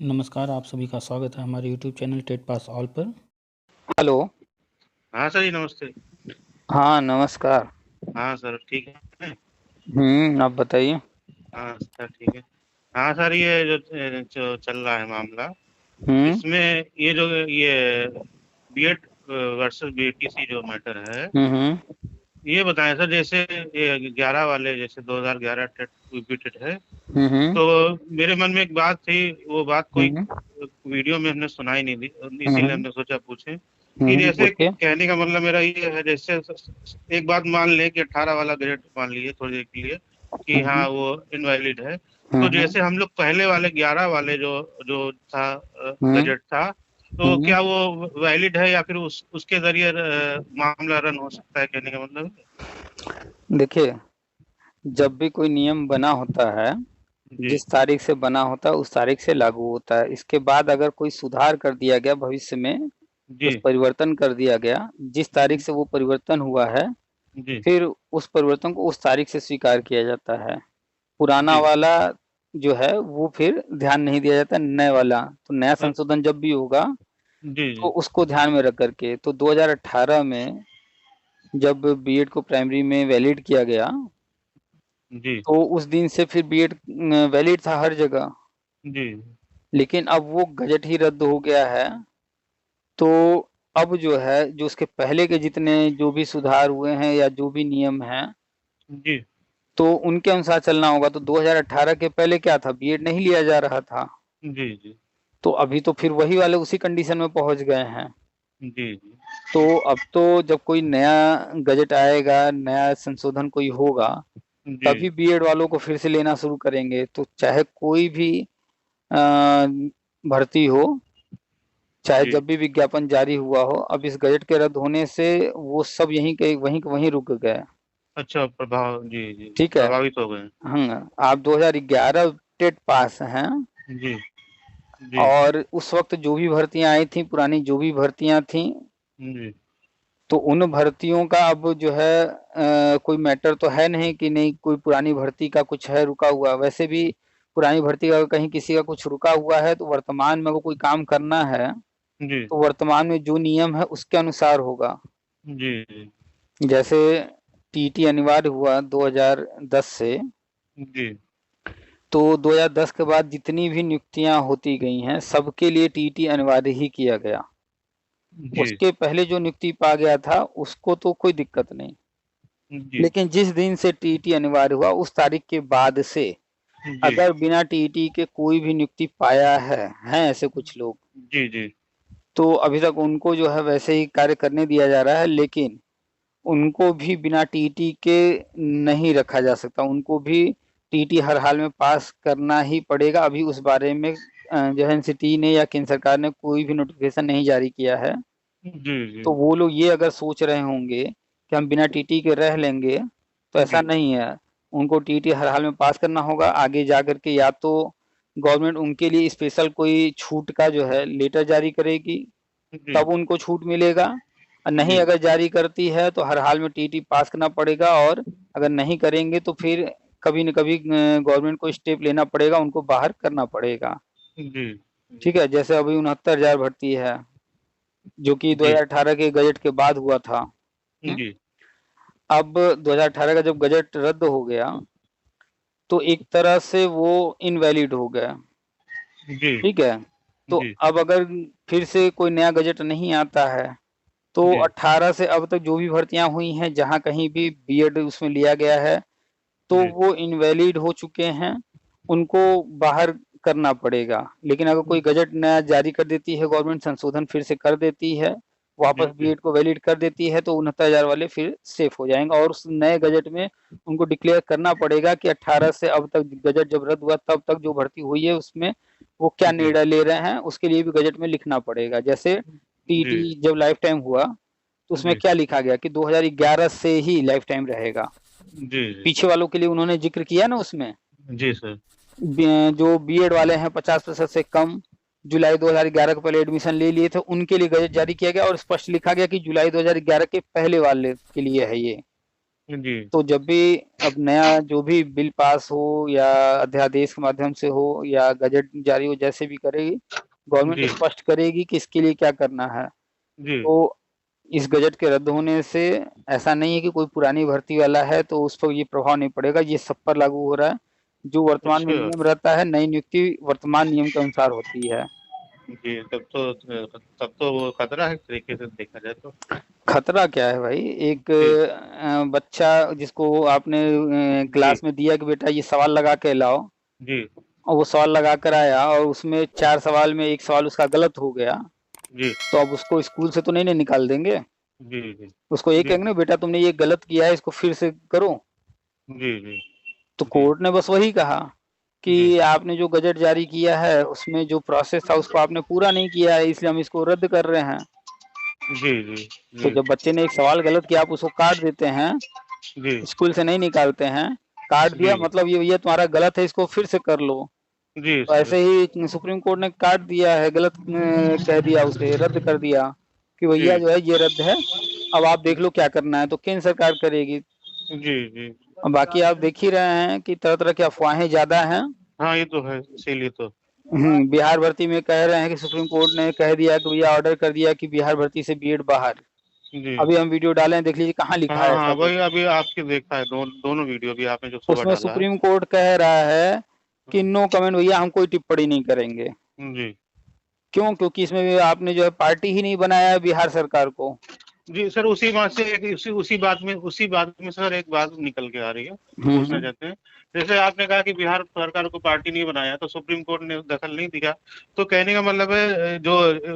नमस्कार, आप सभी का स्वागत है हमारे YouTube channel TET pass all पर। हेलो। हाँ सर जी, नमस्ते। हाँ, नमस्कार। हाँ सर, ठीक है। आप बताइए। हाँ सर, ठीक है। हाँ सर, ये जो चल रहा है मामला, हम्म इसमें ये बीएड वर्सेस बीटीसी जो मैटर है, हम्म ये बताएं सर। जैसे ये 11 वाले, जैसे 2011 टेट रिपीटेड है, हम्म तो मेरे मन में एक बात थी। वो बात कोई हम्म वीडियो में हमने सुनाई नहीं दी, इसीलिए हमने सोचा पूछें कि जैसे पूछिए। कहने का मतलब मेरा ये है, जैसे एक बात मान लें कि 18 वाला ग्रेड मान लिए थोड़ी देर के लिए कि हाँ हम्म वो इनवैलिड है। तो हम्म जैसे हम लोग पहले वाले 11 वाले जो जो था हम्म गजट था, तो हम्म क्या वो वैलिड है या फिर उसके जरिए मामला रन हो सकता है, कहने का मतलब है? देखिए, जब भी कोई नियम बना होता है, जी जिस तारीख से बना होता है उस तारीख से लागू होता है। इसके बाद अगर कोई सुधार कर दिया गया भविष्य में, जी कुछ परिवर्तन कर दिया गया, जिस तारीख से वो परिवर्तन हुआ है, जी फिर उस परिवर्तन को उस तारीख से स्वीकार किया जाता है। पुराना जी वाला जो है वो फिर ध्यान नहीं दिया जाता, नए वाला। तो नया अ, संशोधन जब भी होगा जी तो जी उसको ध्यान में रख करके, तो 2018 में जब बीएड को प्राइमरी में वैलिड किया गया, जी तो उस दिन से फिर बीएड वैलिड था हर जगह। जी लेकिन अब वो गजट ही रद्द हो गया है। तो अब जो है, जो उसके पहले के जितने जो भी सुधार हुए हैं या जो भी नियम हैं, जी तो उनके अनुसार चलना होगा। तो 2018 के पहले क्या था, बीएड नहीं लिया जा रहा था। जी जी तो अभी तो फिर वही वाले उसी कंडीशन में पहुंच गए हैं। जी जी तो अब तो जब कोई नया गजट आएगा, नया संशोधन कोई होगा, जी तभी बीएड वालों को फिर से लेना शुरू करेंगे। तो चाहे कोई भी अ, भर्ती हो, चाहे जी जब भी विज्ञापन जारी हुआ हो, अब इस गजट के रद्द होने से वो सब यहीं के वहीं रुक गए। अच्छा, प्रभाव, जी जी, ठीक है। प्रभावित हो गए। आप 2011 टेट पास हैं, जी जी और उस वक्त जो भी भर्तियां आई थी, पुरानी जो भी भर्तियां थी, जी तो उन भर्तियों का अब जो है कोई मैटर तो है नहीं कि नहीं कोई पुरानी भर्ती का कुछ है रुका हुआ। वैसे भी पुरानी भर्ती का कहीं किसी का कुछ रुका हुआ है, तो वर्तमान में अगर कोई काम करना है, जी तो वर्तमान में जो नियम है उसके अनुसार होगा। जी जी जैसे टीटी अनिवार्य हुआ 2010 से, जी तो 2010 के बाद जितनी भी नियुक्तियां होती गई हैं, सबके लिए टीटी अनिवार्य ही किया गया। जी उसके पहले जो नियुक्ति पा गया था उसको तो कोई दिक्कत नहीं। जी लेकिन जिस दिन से टीटी अनिवार्य हुआ उस तारीख के बाद से जी अगर बिना टीटी के कोई भी नियुक्ति पाया है ऐसे कुछ लोग, जी जी तो अभी तक उनको जो है वैसे ही कार्य करने दिया जा रहा है। लेकिन उनको भी बिना टीटी के नहीं रखा जा सकता, उनको भी टीटी हर हाल में पास करना ही पड़ेगा। अभी उस बारे में जो है एनसीटी ने या केंद्र सरकार ने कोई भी नोटिफिकेशन नहीं जारी किया है। जी जी तो वो लोग ये अगर सोच रहे होंगे कि हम बिना टीटी के रह लेंगे, तो ऐसा जी नहीं है। उनको टीटी हर हाल में पास करना होगा। आगे जा करके या तो गवर्नमेंट उनके लिए स्पेशल कोई छूट का जो है लेटर जारी करेगी, जी तब उनको छूट मिलेगा। और नहीं जी अगर जारी करती है तो हर हाल में टीटी पास करना पड़ेगा। और अगर नहीं करेंगे तो फिर कभी न कभी गवर्नमेंट को स्टेप लेना पड़ेगा, उनको बाहर करना पड़ेगा। जी ठीक है, जैसे अभी 69,000 भर्ती है, जो कि जी 2018 के गजट के बाद हुआ था। हम्म? जी अब 2018 का जब गजट रद्द हो गया, तो एक तरह से वो इनवैलिड हो गया। जी ठीक है। तो जी अब अगर फिर से कोई नया गजट नहीं आता है, तो जी 18 से अब तक जो भी भर्तियां हुई हैं, जहां कहीं भी बीएड उसमें लिया गया है, तो जी वो इनवैलिड हो चुके हैं, उनको बाहर करना पड़ेगा। लेकिन अगर कोई गजट नया जारी कर देती है गवर्नमेंट, संशोधन फिर से कर देती है, जी वापस बीएड को वैलिड कर देती है, तो 69,000 वाले फिर सेफ हो जाएंगे। और उस नए गजट में उनको डिक्लेयर करना पड़ेगा कि 18 से अब तक गजट जब रद्द हुआ तब तक जो भर्ती हुई है उसमें वो क्या जी निर्णय ले रहे हैं, उसके लिए भी गजट में लिखना पड़ेगा। जैसे जी टीटी जब लाइफ टाइम हुआ, तो उसमें जी क्या लिखा गया कि 2011 से ही लाइफ टाइम रहेगा। जी पीछे वालों के लिए उन्होंने जिक्र किया ना उसमें, जी सर। जो बीएड वाले हैं 50% से कम, जुलाई 2011 के पहले एडमिशन ले लिए थे, उनके लिए गजट जारी किया गया और स्पष्ट लिखा गया कि जुलाई 2011 के पहले वाले के लिए है ये। जी तो जब भी अब नया जो भी बिल पास हो या अध्यादेश के माध्यम से हो या गजट जारी हो, जैसे भी करेगी गवर्नमेंट जी स्पष्ट करेगी कि इसके लिए क्या करना है। जी तो इस गजट के रद्द होने से ऐसा नहीं है कि कोई पुरानी भर्ती वाला है तो उस पर ये प्रभाव नहीं पड़ेगा, ये सब पर लागू हो रहा है। जो वर्तमान में अच्छा नियम रहता है, नई नियुक्ति वर्तमान नियम के अनुसार होती है। जी तब तो वो खतरा है एक तरीके से देखा जाए तो। खतरा क्या है भाई, एक जी बच्चा जिसको आपने जी क्लास में दिया कि बेटा ये सवाल लगा के लाओ, जी और वो सवाल लगा कर आया और उसमें 4 सवाल में 1 सवाल उसका गलत हो गया, जी तो अब उसको स्कूल से तो नहीं निकाल देंगे। जी जी उसको ये जी कहेंगे ना बेटा तुमने ये गलत किया है, इसको फिर से करो। जी जी तो जी कोर्ट ने बस वही कहा कि जी आपने जो गजट जारी किया है उसमें जो प्रोसेस था उसको आपने पूरा नहीं किया है, इसलिए हम इसको रद्द कर रहे हैं। जी जी तो जी जब बच्चे ने एक सवाल गलत किया आप उसको काट देते हैं, जी स्कूल से नहीं निकालते हैं, काट दिया जी मतलब ये तुम्हारा गलत है, इसको फिर से कर लो। जी तो सर ऐसे ही सुप्रीम कोर्ट ने काट दिया है, गलत कह दिया, उसे रद्द कर दिया कि जी भैया जो है ये रद्द है, अब आप देख लो क्या करना है। तो केंद्र सरकार करेगी। जी जी अब बाकी आप देख ही रहे हैं कि तरह तरह की अफवाहें ज्यादा हैं। हाँ ये तो है इसीलिए तो। बिहार भर्ती में कह रहे हैं कि सुप्रीम कोर्ट ने कह दिया कि भैया ऑर्डर कर दिया कि बिहार भर्ती से बीएड बाहर। जी अभी हम वीडियो डाले हैं, देख लीजिए कहाँ लिखा हाँ है हाँ ऐसा कुछ। वही अभी आपके देखा है दोनों वीडियो भी आपने जो सुबह उसमें डाला है। सुप्रीम कोर्ट कह रहा है कि नो कमेंट भैया, हम कोई टिप्पणी नहीं करेंगे। जी क्यों? क्योंकि इसमें भी आपने जो है पार्टी ही नहीं बनाया है बिहार सरकार को। जी सर उसी बात से उसी बात में सर एक बात निकल के आ रही है जो पूछना हम्म। चाहते हैं। जैसे आपने कहा कि बिहार सरकार को पार्टी नहीं बनाया तो सुप्रीम कोर्ट ने दखल नहीं दिया, तो कहने का मतलब है जो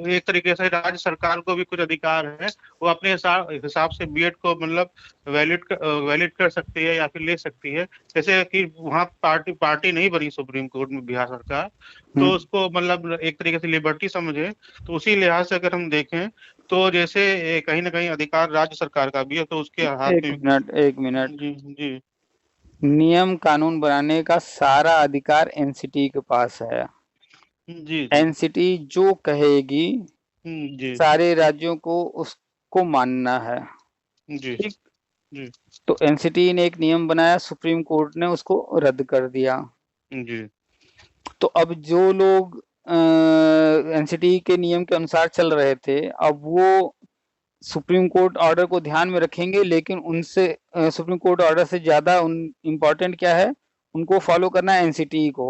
एक तरीके से राज्य सरकार को भी कुछ अधिकार है, वो अपने हिसाब से बीएड को मतलब वैलिड कर सकती है या फिर ले सकती है। जैसे कि वहाँ पार्टी नहीं बनी सुप्रीम कोर्ट में बिहार सरकार, तो हम्म। उसको मतलब एक तरीके से लिबर्टी समझे। तो उसी लिहाज से अगर हम देखें तो जैसे कहीं ना कहीं अधिकार राज्य सरकार का भी है, तो उसके हाथ एक में। मिनट, एक मिनट। जी जी नियम कानून बनाने का सारा अधिकार एनसीटी के पास है। जी जी एनसीटी जो कहेगी जी सारे राज्यों को उसको मानना है। जी ठीक। जी तो एनसीटी ने एक नियम बनाया, सुप्रीम कोर्ट ने उसको रद्द कर दिया। जी तो अब जो लोग एनसीटी के नियम के अनुसार चल रहे थे, अब वो सुप्रीम कोर्ट ऑर्डर को ध्यान में रखेंगे, लेकिन उनसे सुप्रीम कोर्ट ऑर्डर से ज्यादा इम्पोर्टेंट क्या है, उनको फॉलो करना है एनसीटी को।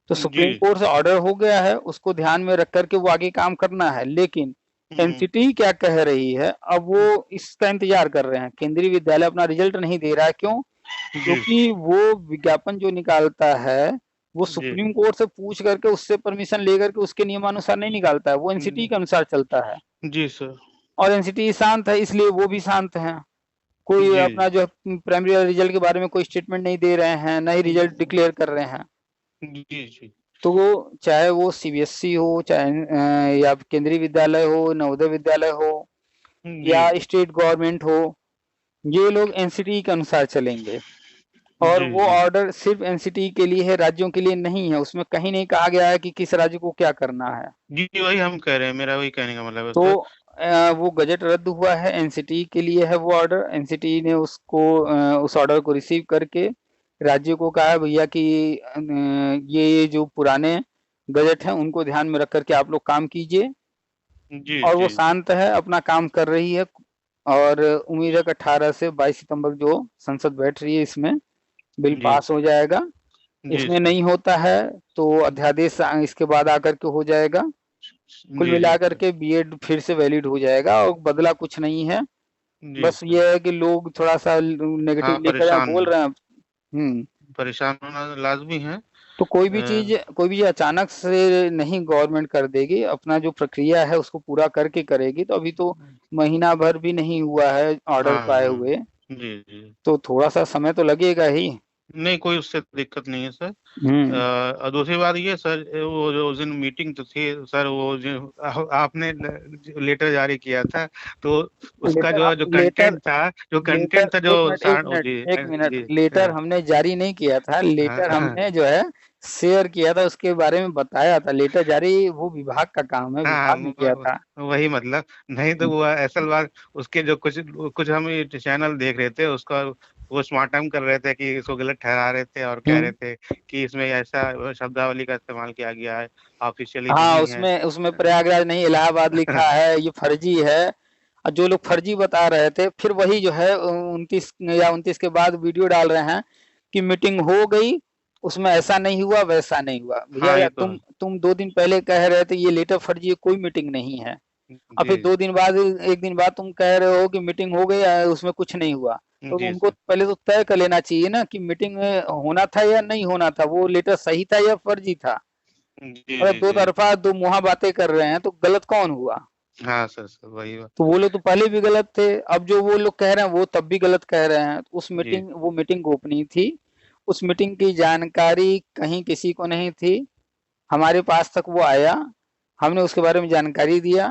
तो जी सुप्रीम कोर्ट से ऑर्डर हो गया है, उसको ध्यान में रख करके वो आगे काम करना है। लेकिन हम्म, एनसीटी क्या कह रही है, अब वो इसका इंतजार कर रहे हैं। केंद्रीय विद्यालय अपना रिजल्ट नहीं दे रहा है। क्यों? जी क्योंकि वो विज्ञापन जो निकालता है वो जी सुप्रीम कोर्ट से पूछ करके उससे परमिशन लेकर के उसके नियमानुसार नहीं निकालता है, वो एनसीटी के अनुसार चलता है। जी सर और एनसीटी शांत है, इसलिए वो भी शांत है। कोई जी अपना जो है प्राइमरी रिजल्ट के बारे में कोई स्टेटमेंट नहीं दे रहे हैं, ना ही रिजल्ट डिक्लेयर कर रहे हैं। जी जी तो वो चाहे वो सीबीएसई हो, चाहे या केंद्रीय विद्यालय हो, नवोदय विद्यालय हो, जी या स्टेट गवर्नमेंट हो, ये लोग एनसीटी के अनुसार चलेंगे। और जी वो जी ऑर्डर सिर्फ एनसीटी के लिए है, राज्यों के लिए नहीं है। उसमें कहीं नहीं कहा गया है कि किस राज्य को क्या करना है। जी वही हम कह रहे हैं, मेरा वही कहने का मतलब है तो सर। वो गजट रद्द हुआ है, एनसीटी के लिए है वो ऑर्डर। एनसीटी ने उसको उस ऑर्डर को रिसीव करके राज्य को कहा है भैया कि ये जो पुराने गजट हैं उनको ध्यान में रख करके आप लोग काम कीजिए। जी और वो जी शांत है, अपना काम कर रही है। और उम्मीद है कि 18 से 22 सितंबर जो संसद बैठ रही है, इसमें बिल जी पास हो जाएगा। जी इसमें सर नहीं होता है तो अध्यादेश इसके बाद आकर के हो जाएगा। कुल जी जी मिलाकर के बीएड फिर से वैलिड हो जाएगा, और बदला कुछ नहीं है। जी बस सर। ये है कि लोग थोड़ा सा हाँ नेगेटिव लेकर परेशान बोल रहे हैं। परेशान होना लाजमी है। तो कोई भी चीज अचानक से नहीं गवर्नमेंट कर देगी, अपना जो प्रक्रिया है उसको पूरा करके करेगी। तो अभी तो महीना भर भी नहीं हुआ है ऑर्डर हाँ पाए हाँ हुए, जी जी तो थोड़ा सा समय तो लगेगा ही। नहीं कोई उससे दिक्कत नहीं है सर। हम्म। और दूसरी बात ये सर, वो जो उस दिन मीटिंग तो थी सर, वो जो आपने लेटर जारी किया था, तो उसका लेटर जो लेटर कंटेंट था, एक मिनट, एक मिनट, जी एक मिनट। जी लेटर हमने जारी नहीं किया था, हाँ लेटर हाँ हमने जो है शेयर किया था, उसके बारे में बताया था। लेटर जारी वो विभाग का काम है, हाँ, विभाग ने किया था। वही मतलब, नहीं तो वो असल बात उसके जो कुछ कुछ हम चैनल देख रहे थे उसका, वो स्मार्टम कर रहे थे कि इसको गलत ठहरा रहे थे और कह रहे थे कि इसमें ऐसा शब्दावली का इस्तेमाल किया गया है, ऑफिशियली हाँ, नहीं है। उसमें उसमें प्रयागराज नहीं इलाहाबाद लिखा है, ये फर्जी है। और जो लोग फर्जी बता रहे थे, फिर वही जो है 29 के बाद वीडियो डाल रहे हैं कि मीटिंग हो गई, उसमें ऐसा नहीं हुआ वैसा नहीं हुआ। भैया हाँ, ये यार, तो है। तुम 2 दिन पहले कह रहे थे ये लेटर फर्जी है, कोई मीटिंग नहीं है। और फिर जी 2 दिन बाद, 1 दिन बाद तुम कह रहे हो कि मीटिंग हो गई, उसमें कुछ नहीं हुआ। तो जी उनको सर। पहले तो तय कर लेना चाहिए ना कि मीटिंग में होना था या नहीं होना था, वो लेटर सही था या फर्जी था। जी अगर जी दो जी। तरफा दो मुहा बातें कर रहे हैं तो गलत कौन हुआ? हाँ सर, सर वही बात। तो वो लोग तो पहले भी गलत थे, अब जो वो लोग कह रहे हैं वो तब भी गलत कह रहे हैं। जी वो मीटिंग गोपनीय थी। उस मीटिंग की जानकारी कहीं किसी को नहीं थी। हमारे पास तक वो आया, हमने उसके बारे में जानकारी दिया।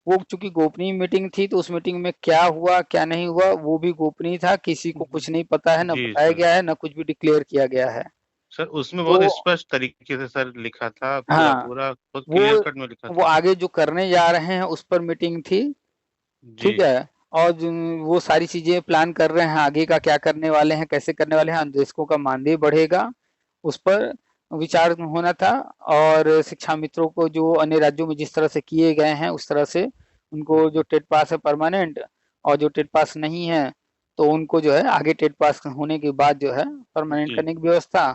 वो चूंकि गोपनीय मीटिंग थी तो उस मीटिंग में क्या हुआ क्या नहीं हुआ वो भी गोपनीय था, किसी को कुछ नहीं पता है, न जी बताया सर। गया है, न कुछ भी डिक्लेयर किया गया है। सर उसमें बहुत तो स्पष्ट तरीके से सर लिखा था, पूरा हाँ, पूरा बहुत वो क्लियर कट में लिखा वो था। आगे जो करने जा रहे हैं उस पर मीटिंग थी। जी ठीक है। और वो सारी चीजें प्लान कर रहे हैं, आगे का क्या करने वाले हैं, कैसे करने वाले हैं, अन्वेषकों का मानदेय बढ़ेगा, उस पर विचार होना था। और शिक्षा मित्रों को जो अन्य राज्यों में जिस तरह से किए गए हैं उस तरह से उनको, जो टेट पास है परमानेंट, और जो टेट पास नहीं है तो उनको जो है आगे टेट पास होने के बाद जो है परमानेंट जी करने की व्यवस्था।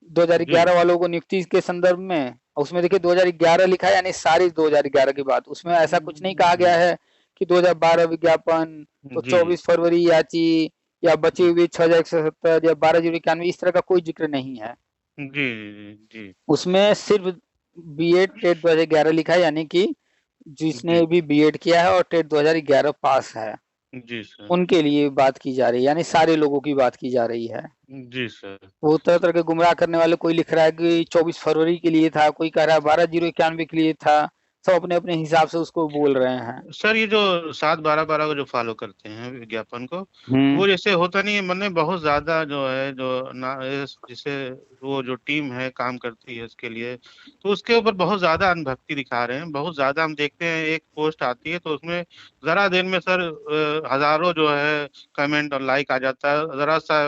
जी 2011 वालों को नियुक्ति के संदर्भ में, उसमें देखिए 2011 लिखा है, यानी सारी 2011 की बात, उसमें ऐसा कुछ नहीं कहा गया है कि 2012 विज्ञापन, तो जी 24 फरवरी याची, या बची हुई 6170 या 12/91 इस तरह का कोई जिक्र नहीं है। जी जी जी उसमें सिर्फ बीएड टेट 2011 लिखा है, यानी कि जिसने जी भी बीएड किया है और टेट 2011 पास है, जी सर। उनके लिए बात की जा रही है, यानी सारे लोगों की बात की जा रही है। जी सर। वो तरह तरह के गुमराह करने वाले, कोई लिख रहा है कि 24 फरवरी के लिए था, कोई कह रहा है 12/91 के लिए था। सब अपने अपने हिसाब से उसको बोल रहे हैं। सर ये जो 7/12/12 को जो फॉलो करते हैं विज्ञापन को, हम्म। वो जैसे होता नहीं है, मतलब बहुत ज्यादा जो है जो ना जिसे वो जो टीम है काम करती है इसके लिए, तो उसके ऊपर बहुत ज्यादा अनुभक्ति दिखा रहे हैं। बहुत ज्यादा हम देखते हैं, एक पोस्ट आती है तो उसमें जरा देर में सर हजारों जो है कमेंट और लाइक आ जाता है। जरा सा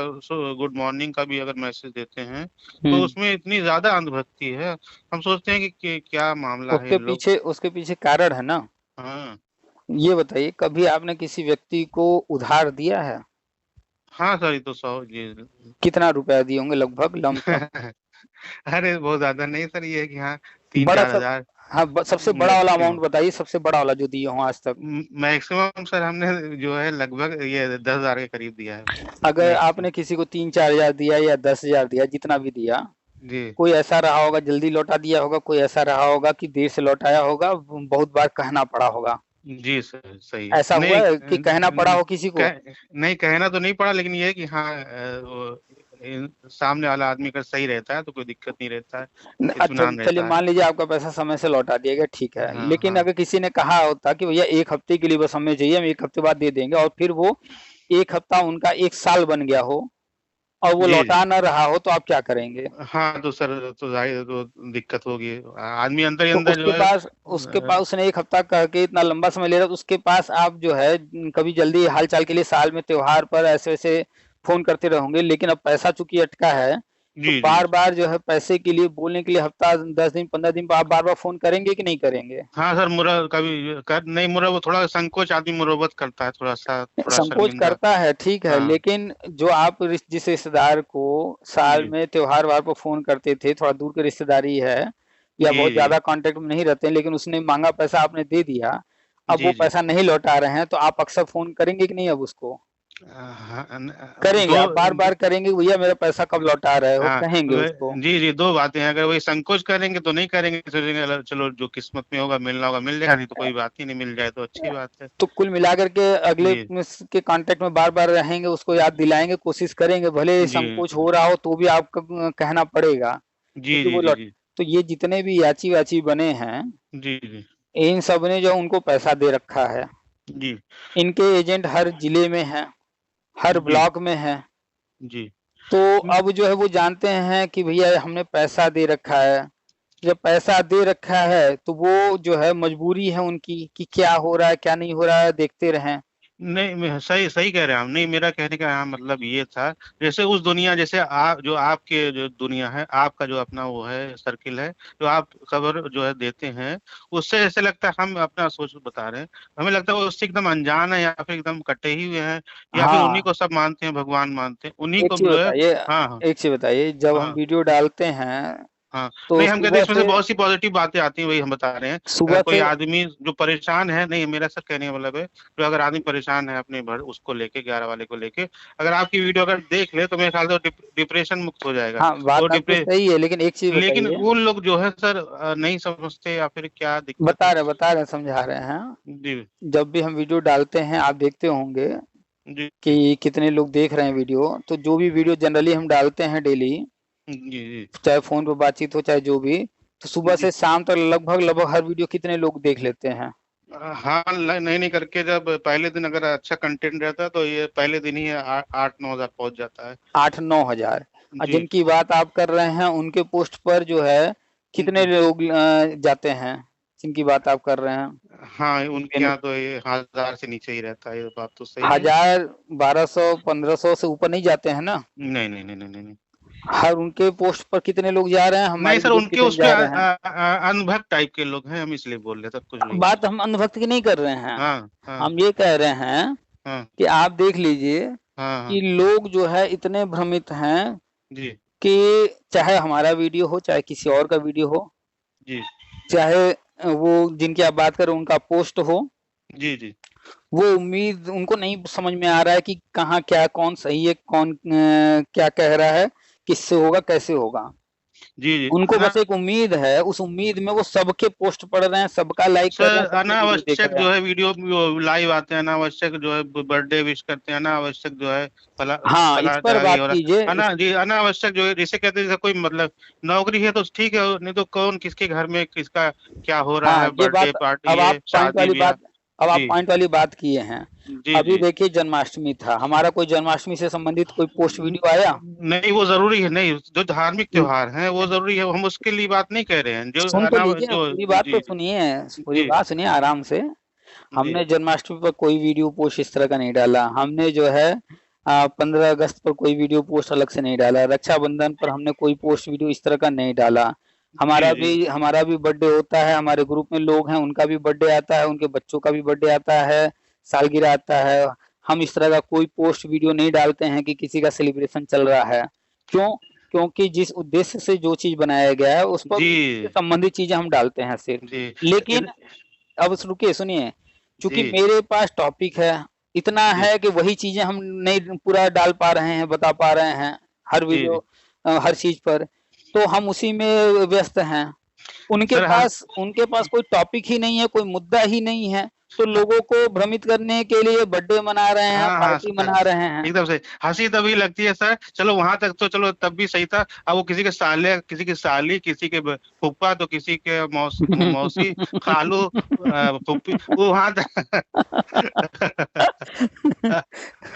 गुड मॉर्निंग का भी अगर मैसेज देते हैं तो हम्म। उसमें इतनी ज्यादा अनुभक्ति है। हम सोचते हैं कि क्या मामला है इन लोग। उसके पीछे कारण है ना। हाँ। ये बताइए, कभी आपने किसी व्यक्ति को उधार दिया है? हाँ सर, ये तो 100 जी। कितना रुपया दिए होंगे लगभग, लमसम? अरे बहुत ज्यादा नहीं सर, ये है कि हाँ, तीन बड़ा चार सब हजार हाँ, सबसे बड़ा वाला मैक्सिमम। अमाउंट बताइए, सबसे बड़ा वाला जो दिए हो आज तक। मैक्सिमम सर हमने जो है लगभग ये 10,000 के करीब दिया है। अगर मैक्सिमम। आपने किसी को 3-4 हजार दिया या 10 हजार दिया, जितना भी दिया, जी कोई ऐसा रहा होगा जल्दी लौटा दिया होगा, कोई ऐसा रहा होगा कि देर से लौटाया होगा, बहुत बार कहना पड़ा होगा। जी सर, सही ऐसा हुआ नहीं। है कि कहना पड़ा हो किसी को? नहीं, कहना तो नहीं पड़ा, लेकिन ये है कि हाँ सामने वाला आदमी अगर सही रहता है तो कोई दिक्कत नहीं रहता है, अच्छा, इत्मीनान चलिए रहता है। मान लीजिए आपका पैसा समय से लौटा दिया गया, ठीक है। हाँ लेकिन हाँ। अगर किसी ने कहा होता कि भैया 1 हफ्ते के लिए बस हमें चाहिए, हम 1 हफ्ते बाद दे देंगे, और फिर वो 1 हफ्ता उनका 1 साल बन गया हो और वो जी जी। लौटा ना रहा हो, तो आप क्या करेंगे? हाँ तो सर, तो जाहिर है, तो दिक्कत होगी। आदमी अंदर ही तो अंदर जो उसके है पास उसके पास उसने 1 हफ्ता कह के इतना लंबा समय ले रहा, तो उसके पास आप जो है कभी जल्दी हाल चाल के लिए साल में त्योहार पर ऐसे वैसे फोन करते रहोगे, लेकिन अब पैसा चूंकि अटका है, तो जी जी। बार बार जो है पैसे के लिए बोलने के लिए हफ्ता 10 दिन 15 दिन पर आप बार बार फोन करेंगे कि नहीं करेंगे? हाँ सर, मुरा कभी कर नहीं, मुरा वो थोड़ा संकोच, आदमी मुरब्बत करता है, थोड़ा सा, थोड़ा संकोच शर्मिंदा। करता है, ठीक है, हाँ। लेकिन जो आप जिस रिश्तेदार को साल जी में त्योहार वार पर फोन करते थे, थोड़ा दूर की रिश्तेदारी है या जी बहुत जी ज्यादा कांटेक्ट में नहीं रहते, लेकिन उसने मांगा पैसा आपने दे दिया, अब वो जी जी। पैसा नहीं लौटा रहे हैं, तो आप अक्सर फोन करेंगे कि नहीं अब उसको? हाँ, करेंगे, दो। आप बार बार करेंगे, भैया मेरा पैसा कब लौटा रहे हो, हाँ कहेंगे उसको? जी जी, दो बातें हैं। अगर वही संकोच करेंगे तो नहीं करेंगे, सोचेंगे "अला, चलो जो किस्मत में होगा मिलना होगा मिल जाएगा, नहीं तो कोई बात ही नहीं, मिल जाए तो अच्छी बात है। तो कुल मिलाकर के अगले जी के कांटेक्ट में बार बार रहेंगे, उसको याद दिलाएंगे, कोशिश करेंगे, भले जी संकोच हो रहा हो तो भी आपको कहना पड़ेगा, जी क्योंकि जी वो जी लौट। जी तो ये जितने भी याची वाची बने हैं, जी जी इन सब ने जो उनको पैसा दे रखा है। जी इनके एजेंट हर जिले में हैं, हर जी ब्लॉक में हैं। जी। तो अब जो है वो जानते हैं कि भैया हमने पैसा दे रखा है। जब पैसा दे रखा है तो वो जो है मजबूरी है उनकी कि क्या हो रहा है क्या नहीं हो रहा है देखते रहें। नहीं, मैं सही सही कह रहे हैं आप। नहीं, मेरा कहने का यहाँ मतलब ये था, जैसे उस दुनिया, जैसे आप जो आपके जो दुनिया है, आपका जो अपना वो है सर्किल है, जो आप खबर जो है देते हैं, उससे ऐसे लगता है हम अपना सोच बता रहे हैं, हमें लगता है वो उससे एकदम अनजान है या फिर एकदम कटे ही हुए हैं, या फिर उन्हीं हाँ, को सब मानते हैं, भगवान मानते हैं उन्हीं एक को चीज जो है। बताइए, हाँ हाँ एक चीज बताइए, जब हम हाँ वीडियो डालते हैं हाँ। तो नहीं, हम कहते हैं सुबह इसमें से से बहुत सी पॉजिटिव बातें आती हैं, वही हम बता रहे हैं। अगर सुबह कोई से आदमी जो परेशान है, नहीं मेरा सब कहने का मतलब है, जो अगर आदमी परेशान है अपने भर उसको लेके, 11 वाले को लेके, अगर आपकी वीडियो अगर देख ले तो मेरे ख्याल से डिप्रेशन मुक्त हो जाएगा। हाँ, तो बात आपकी डिप्रे सही है, लेकिन एक चीज लेकिन बताइए। वो लोग जो है सर नहीं समझते या फिर क्या दिक्कत है। बता रहे समझा रहे हैं। जी जब भी हम वीडियो डालते हैं आप देखते होंगे जी कि कितने लोग देख रहे हैं वीडियो। तो जो भी वीडियो जनरली हम डालते हैं डेली, जी जी चाहे फोन पे बातचीत हो चाहे जो भी, तो सुबह जी। से शाम तक लगभग हर वीडियो कितने लोग देख लेते हैं? हाँ, नहीं नहीं करके जब पहले दिन अगर अच्छा कंटेंट रहता है तो ये पहले दिन ही 8-9 हजार पहुंच जाता है। 8-9 हजार। और जी जिनकी बात आप कर रहे हैं उनके पोस्ट पर जो है कितने जी। लोग जाते हैं? जिनकी बात आप कर रहे हैं हाँ, उनके दिन यहाँ तो ये 1000 से नीचे ही रहता है, ये बात तो सही है। 1000, 1200, 1500 से ऊपर नहीं जाते हैं ना। नहीं नहीं नहीं नहीं नहीं नहीं। हर उनके पोस्ट पर कितने लोग जा रहे हैं, नहीं हमारी सर, वीडियो पे उनके कितने उस पे जा रहे हैं? अनुभक्त टाइप के लोग हैं, हम इसलिए बोल रहे थे, कुछ नहीं। बात हम अंधभक्त की नहीं कर रहे हैं। हाँ हाँ हम ये कह रहे हैं हाँ कि आप देख लीजिए हाँ हाँ। कि लोग जो है इतने भ्रमित हैं जी कि चाहे हमारा वीडियो हो चाहे किसी और का वीडियो हो, जी चाहे वो जिनकी आप बात करें उनका पोस्ट हो, जी जी वो उम्मीद उनको नहीं समझ में आ रहा है कि कहाँ क्या कौन सही है कौन क्या कह रहा है, किससे होगा कैसे होगा। जी जी। उनको बस एक उम्मीद है, उस उम्मीद में वो सबके पोस्ट पढ़ रहे हैं, सबका लाइक कर रहे हैं, सर सबके वीडियो देख अनावश्यक रहे जो हैं। है वीडियो लाइव आते हैं, अनावश्यक जो है बर्थडे विश करते हैं, अनावश्यक जो है फला हाँ, इस पर फलाना ये बात हो रहा कीजिए। है ना जी, अनावश्यक जो है जिसे कहते हैं, जैसे कोई मतलब नौकरी है तो ठीक है, नहीं तो कौन किसके घर में किसका क्या हो रहा हाँ, है, ये बर्थडे बात पार्टी अब आप है, पॉइंट शादी वाली ब्याह। बात अब आप जी पॉइंट वाली बात किए हैं। जी अभी जी। देखिए जन्माष्टमी था, हमारा कोई जन्माष्टमी से संबंधित कोई पोस्ट वीडियो आया? नहीं, वो जरूरी है, नहीं जो धार्मिक न- त्योहार हैं वो जरूरी है, हम उसके लिए बात नहीं कह रहे हैं, जो सुन तो लीजिए, जो पूरी बात तो जी सुनिए, पूरी जी बात सुनिए आराम से। जी हमने जन्माष्टमी पर कोई वीडियो पोस्ट इस तरह का नहीं डाला। हमने जो है 15 अगस्त पर कोई वीडियो पोस्ट अलग से नहीं डाला। रक्षाबंधन पर हमने कोई पोस्ट वीडियो इस तरह का नहीं डाला। जी जी हमारा भी बर्थडे होता है, हमारे ग्रुप में लोग हैं उनका भी बर्थडे आता है, उनके बच्चों का भी बर्थडे आता है, सालगिरह आता है। हम इस तरह का कोई पोस्ट वीडियो नहीं डालते हैं कि किसी का सेलिब्रेशन चल रहा है। क्यों? क्योंकि जिस उद्देश्य से जो चीज बनाया गया है उस पर उससे जी संबंधित चीजें हम डालते हैं सिर्फ। जी लेकिन अब रुकिए सुनिए, चूंकि जी मेरे पास टॉपिक है इतना जी है कि वही चीजें हम नहीं पूरा डाल पा रहे हैं, बता पा रहे हैं हर वीडियो, जी हर चीज पर, तो हम उसी में व्यस्त हैं। सर हाँ उनके पास कोई टॉपिक ही नहीं है, कोई मुद्दा ही नहीं है, तो लोगों को भ्रमित करने के लिए बर्थडे मना रहे हैं, हाँ हाँ पार्टी सर, मना रहे हैं। एकदम से हंसी तभी लगती है सर, चलो वहां तक तो चलो तब भी सही था। अब वो किसी के साले, किसी की साली, किसी के फूफा, तो किसी के मौसी, खालू, फूफी, वो वहां तक।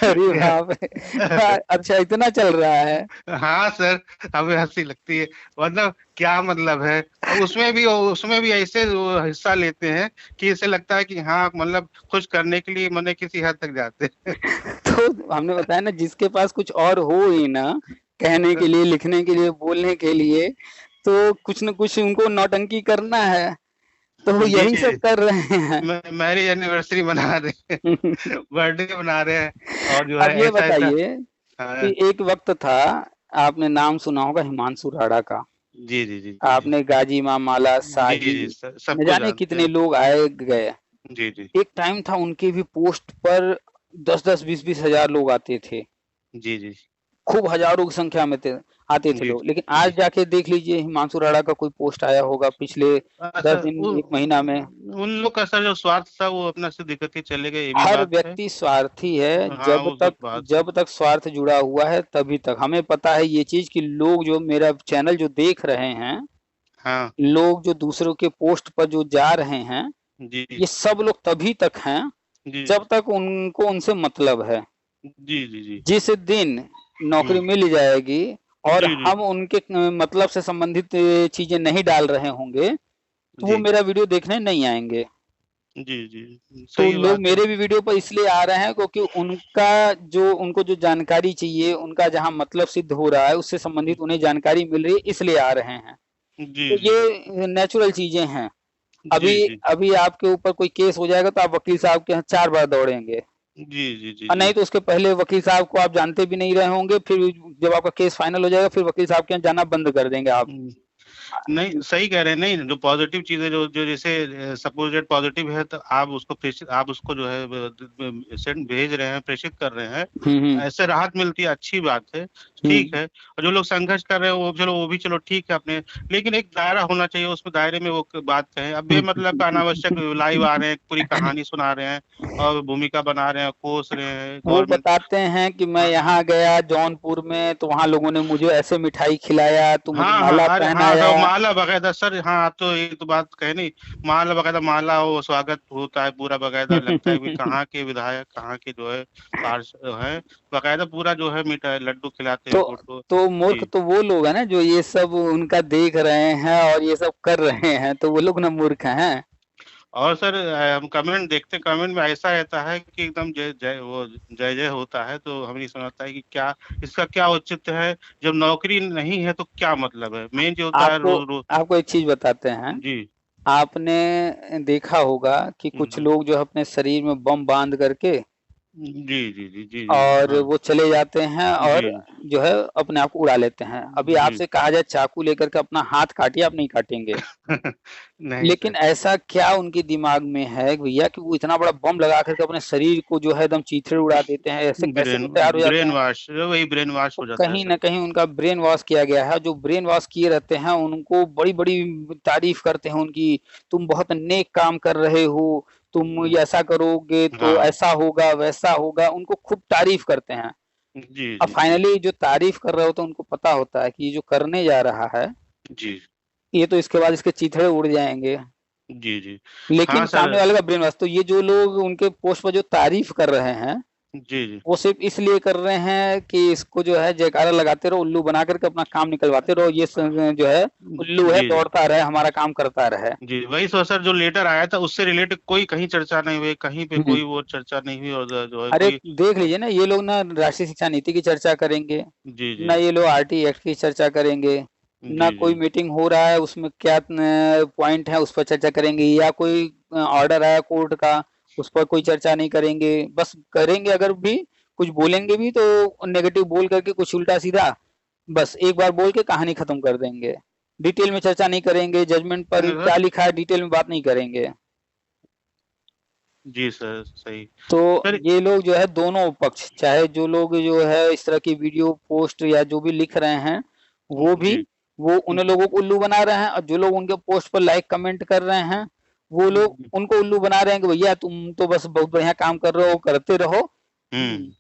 अरे बाप रे! अच्छा, इतना चल रहा है। हाँ सर, हमें हंसी लगती है, मतलब क्या मतलब है। उसमें भी ऐसे वो हिस्सा लेते हैं कि इसे लगता है कि हाँ, मतलब खुश करने के लिए मैंने किसी हद तक जाते हैं। तो हमने बताया ना, जिसके पास कुछ और हो ही ना कहने के लिए, लिखने के लिए, बोलने के लिए, तो कुछ न कुछ उनको नौटंकी करना है, तो वो जी यही सब कर रहे हैं। मैरिज एनिवर्सरी मना रहे हैं, बर्थडे मना रहे हैं, और जो है अब ये ऐसा ऐसा। बताइए हाँ, कि एक वक्त था, आपने नाम सुना होगा हिमांशु राणा का। जी जी जी जी जी आपने गाजी माँ माला जी शाही, जी न सबको जाने जानते कितने हैं। लोग आए गए। जी जी एक टाइम था उनके भी पोस्ट पर 10-10, 20-20 हजार लोग आते थे, जी जी खूब हजारों की संख्या में आते थे जी लोग। लेकिन जी। आज जाके देख लीजिए, हिमांशु राणा का कोई पोस्ट आया होगा पिछले अच्छा, 10 दिन, 1 महीना में? उन लोग का सर जो स्वार्थ था वो अपना से दिक्कत ही चले गए, ये भी हर बात है। व्यक्ति स्वार्थी है। हाँ, वो सब बात है। जब तक स्वार्थ जुड़ा हुआ है तभी तक हमें पता है ये चीज कि लोग जो मेरा चैनल जो देख रहे हैं, हाँ लोग जो दूसरों के पोस्ट पर जो जा रहे हैं, जी ये सब लोग तभी तक हैं जी जब तक उनको उनसे मतलब है। जी जी जी जिस दिन नौकरी मिल जाएगी और जी, जी। हम उनके मतलब से संबंधित चीजें नहीं डाल रहे होंगे तो वो जी। मेरा वीडियो देखने नहीं आएंगे। जी, जी। तो सही लोग बात है। मेरे भी वीडियो पर इसलिए आ रहे हैं क्योंकि उनको जो जानकारी चाहिए, उनका जहाँ मतलब सिद्ध हो रहा है उससे संबंधित उन्हें जानकारी मिल रही है, इसलिए आ रहे हैं। जी, तो जी। ये नेचुरल चीजें हैं। जी, अभी जी। अभी आपके ऊपर कोई केस हो जाएगा तो आप वकील साहब के यहाँ 4 बार दौड़ेंगे जी, जी, जी, और जी। नहीं तो उसके पहले वकील साहब को आप जानते भी नहीं रहे होंगे, फिर जब आपका केस फाइनल हो जाएगा फिर वकील साहब के यहाँ जाना बंद कर देंगे आप। हुँ। नहीं, सही कह रहे हैं। नहीं, जो पॉज़िटिव चीज़ें जो जो जैसे सपोज़ दैट पॉज़िटिव है तो आप उसको जो है सेंड भेज रहे हैं, प्रेषित कर रहे हैं। हुँ। ऐसे राहत मिलती है, अच्छी बात है, ठीक है। और जो लोग संघर्ष कर रहे हैं वो भी चलो ठीक है अपने, लेकिन एक दायरा होना चाहिए, उसमें दायरे में वो बात कहें। अब बेमतलब का अनावश्यक लाइव आ रहे हैं, पूरी कहानी सुना रहे हैं और भूमिका बना रहे हैं, कोस रहे हैं वो गवर्नमेंट। बताते हैं कि मैं हाँ, यहाँ गया जौनपुर में तो वहाँ लोगों ने मुझे ऐसे मिठाई खिलाया, तो मुझे हाँ, माला हाँ, अरे हाँ, पहनाया। तो माला बकायदा सर, हाँ, आप तो ये तो बात कहे नहीं, माला बकायदा माला हो, स्वागत होता है पूरा बकायदा, लगता है कि कहाँ के विधायक, कहाँ के जो है पार्षद हैं, बकायदा पूरा जो है मिठाई लड्डू खिलाते हैं तो फोटो। तो मूर्ख जी। तो वो लोग हैं ना जो ये सब उनका देख रहे हैं और ये सब कर रहे हैं, तो वो लोग ना मूर्ख हैं। और सर हम कमेंट देखते हैं, कमेंट में ऐसा रहता है कि एकदम जय-जय होता है, तो हमें नहीं समझ आता है कि क्या इसका क्या औचित्य है? जब नौकरी नहीं है तो क्या मतलब है? मेन जो होता है आपको रो आपको एक चीज़ बताते हैं, जी। आपने देखा होगा कि कुछ हुँ। लोग जो है अपने शरीर में बम बाँध करके जी, जी, जी, जी, जी, और हाँ। वो चले जाते हैं और जी। जो है अपने आप को उड़ा लेते हैं। अभी जी। आपसे कहा जाए चाकू लेकर के अपना हाथ काटिए, आप नहीं काटेंगे। नहीं लेकिन सर। ऐसा क्या उनके दिमाग में है भैया कि वो इतना बड़ा बम लगा करके अपने शरीर को जो है एकदम चीथड़े उड़ा देते हैं, ऐसे कैसे ब्रेन वो तैयार हो जाते ब्रेन हैं? वॉश वही ब्रेन वॉश तो हो जाता है कहीं सर। न कहीं उनका ब्रेन वॉश किया गया है, जो ब्रेन वॉश किए रहते हैं उनको बड़ी-बड़ी तारीफ़ करते हैं उनकी, तुम बहुत नेक काम कर रहे हो, तुम हुँ, ऐसा करोगे तो हाँ। ऐसा होगा, वैसा होगा, उनको खूब तारीफ़ करते हैं। जी, अब जी, जी। फाइनली जो तारीफ़ कर रहे होते हैं उनको पता होता है कि ये जो करने जा रहा है, जी। ये तो इसके बाद इसके चीथड़े उड़ जाएँगे। जी, जी। हाँ लेकिन सामने सर। वाले का ब्रेन वॉश तो ये जो लोग उनके पोस्ट पर जो तारीफ़ कर रहे हैं, जी, जी। वो सिर्फ़ इसलिए कर रहे हैं कि इसको जो है जयकारा लगाते रहो, उल्लू बना कर के अपना काम निकलवाते रहो, ये जो है उल्लू है जी, जी। दौड़ता रहे, हमारा काम करता रहे। जी, वही सो सर जो लेटर आया था उससे रिलेटेड कोई कहीं चर्चा नहीं हुई, कहीं पे हुँ। कोई वो चर्चा नहीं हुई और जो है अरे कोई देख लीजिए ना ये लोग ना राष्ट्रीय शिक्षा नीति की चर्चा करेंगे, जी, जी। ना ये लोग आरटी एक्ट की चर्चा करेंगे, ना जी, कोई जी। मीटिंग हो रहा है उसमें क्या पॉइंट है उस पर चर्चा करेंगे या कोई ऑर्डर आया कोर्ट का उस पर कोई चर्चा नहीं करेंगे। बस करेंगे अगर भी कुछ बोलेंगे भी तो नेगेटिव बोल करके कुछ उल्टा-सीधा बस एक बार बोल के कहानी खत्म कर देंगे। डिटेल में चर्चा नहीं करेंगे, जजमेंट पर नहीं क्या सर। लिखा है डिटेल में बात नहीं करेंगे। जी सर, सही। तो सर। ये लोग जो है दोनों पक्ष चाहे जो लोग जो है इस तरह की वीडियो पोस्ट या जो भी लिख रहे हैं वो भी जी। वो उन लोगों को उल्लू बना रहे हैं और जो लोग उनके पोस्ट पर लाइक कमेंट कर रहे हैं वो लोग हुँ, उनको उल्लू बना रहे हैं कि भैया तुम तो बस बहुत बढ़िया काम कर रहे हो करते रहो। हुँ।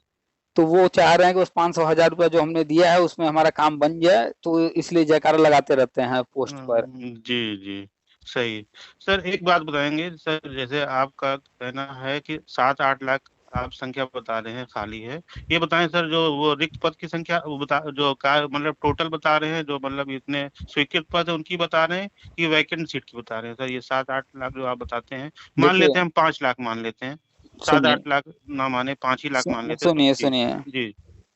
तो वो चाह रहे हैं कि बस 500,000 रुपया जो हमने दिया है उसमें हमारा काम बन जाए तो इसलिए जयकारा लगाते रहते हैं पोस्ट पर। जी, जी, सही। सर एक बात बताएँगे सर जैसे आपका कहना है कि 7-8 लाख आप संख्या बता रहे हैं खाली है। ये बताएँ सर जो वो रिक्त पद की संख्या वो बता जो का मतलब टोटल बता रहे हैं जो मतलब इतने स्वीकृत पद है उनकी बता रहे हैं कि वैकेंट सीट की बता रहे हैं? सर ये 7-8 लाख जो आप बताते हैं, मान देखिए लेते हैं हम 5 लाख मान लेते हैं। सुनिए 7-8 लाख ना माने 5 ही लाख मान लेते हैं तो सुनिए जी, सुनिए जी,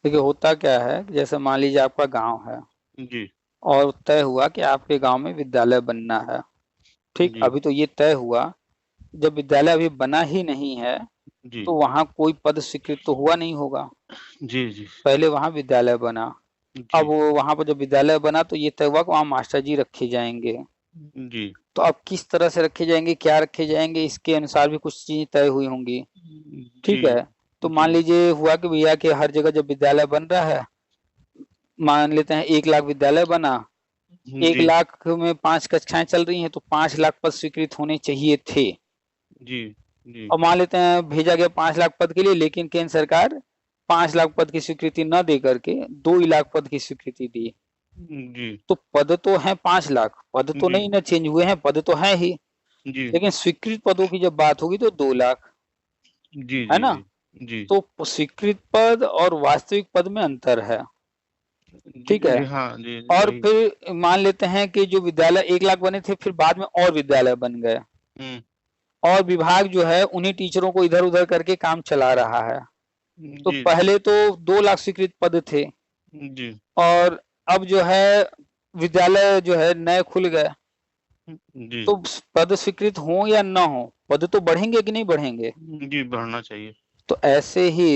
देखिए होता क्या है कि जैसे मान लीजिए आपका गांव है जी, और तय हुआ कि आपके गांव में विद्यालय बनना है। ठीक जी, अभी तो ये तय हुआ जब विद्यालय अभी बना ही नहीं है जी, तो वहां कोई पद स्वीकृत तो हुआ नहीं होगा। जी, जी, पहले वहां विद्यालय बना। अब जी, वो वहां पर जब विद्यालय बना तो ये तय हुआ कि वहां मास्टर जी रखे जाएंगे। जी, तो अब किस तरह से रखे जाएंगे क्या रखे जाएंगे इसके अनुसार भी कुछ चीजें तय हुई होंगी। जी, ठीक है तो जी, मान लीजिए हुआ कि भैया कि हर जगह जब विद्यालय बन रहा है मान लेते हैं 1 लाख विद्यालय बना। एक जी, लाख में 5 कक्षाएं चल रही हैं तो 5 लाख पद स्वीकृत होने चाहिए थे। जी, जी, और मान लेते हैं भेजा गया 5 लाख पद के लिए लेकिन केंद्र सरकार 5 लाख पद की स्वीकृति न दे करके 2 ही लाख पद की स्वीकृति दी। जी, तो पद तो है 5 लाख पद तो जी, नहीं ना चेंज हुए हैं पद तो है ही। जी, लेकिन स्वीकृत पदों की जब बात होगी तो 2 लाख जी, है जी, ना। जी, जी, तो स्वीकृत पद और वास्तविक पद में अंतर है। ठीक है। जी हाँ, जी और वही। फिर मान लेते हैं कि जो विद्यालय 1 लाख बने थे, फिर बाद में और विद्यालय बन गए हुँ, और विभाग जो है उन्हीं टीचरों को इधर-उधर करके काम चला रहा है। तो जी, पहले तो 2 लाख स्वीकृत पद थे जी, और अब जो है विद्यालय जो है नए खुल गए। जी, तो पद स्वीकृत हों या ना हो, पद तो बढ़ेंगे कि नहीं बढ़ेंगे? जी बढ़ना चाहिए। तो ऐसे ही